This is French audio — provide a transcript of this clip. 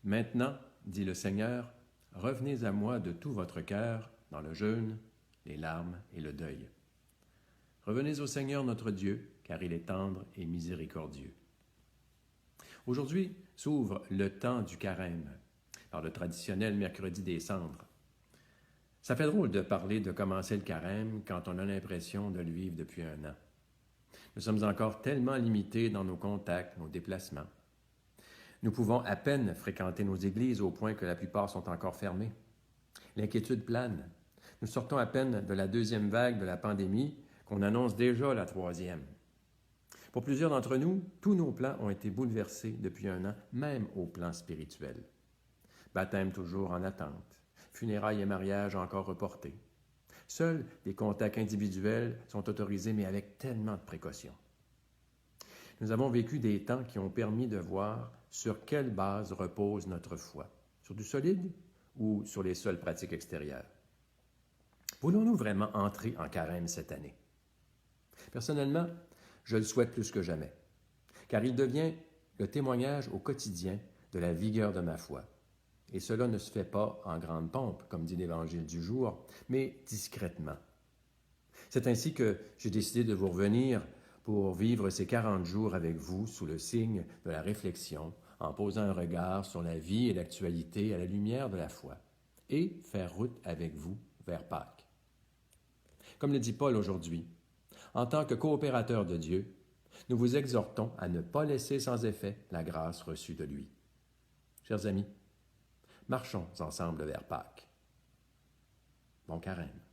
Maintenant, dit le Seigneur, revenez à moi de tout votre cœur dans le jeûne, les larmes et le deuil. Revenez au Seigneur notre Dieu, car il est tendre et miséricordieux. Aujourd'hui s'ouvre le temps du carême, par le traditionnel mercredi des cendres. Ça fait drôle de parler de commencer le carême quand on a l'impression de le vivre depuis un an. Nous sommes encore tellement limités dans nos contacts, nos déplacements. Nous pouvons à peine fréquenter nos églises au point que la plupart sont encore fermées. L'inquiétude plane. Nous sortons à peine de la deuxième vague de la pandémie qu'on annonce déjà la troisième. Pour plusieurs d'entre nous, tous nos plans ont été bouleversés depuis un an, même au plan spirituel. Baptême toujours en attente, funérailles et mariages encore reportés. Seuls des contacts individuels sont autorisés, mais avec tellement de précautions. Nous avons vécu des temps qui ont permis de voir sur quelle base repose notre foi, sur du solide ou sur les seules pratiques extérieures. Voulons-nous vraiment entrer en carême cette année? Personnellement, je le souhaite plus que jamais, car il devient le témoignage au quotidien de la vigueur de ma foi. Et cela ne se fait pas en grande pompe, comme dit l'Évangile du jour, mais discrètement. C'est ainsi que j'ai décidé de vous revenir pour vivre ces 40 jours avec vous sous le signe de la réflexion, en posant un regard sur la vie et l'actualité à la lumière de la foi, et faire route avec vous vers Pâques. Comme le dit Paul aujourd'hui, en tant que coopérateurs de Dieu, nous vous exhortons à ne pas laisser sans effet la grâce reçue de lui. Chers amis, marchons ensemble vers Pâques. Bon carême.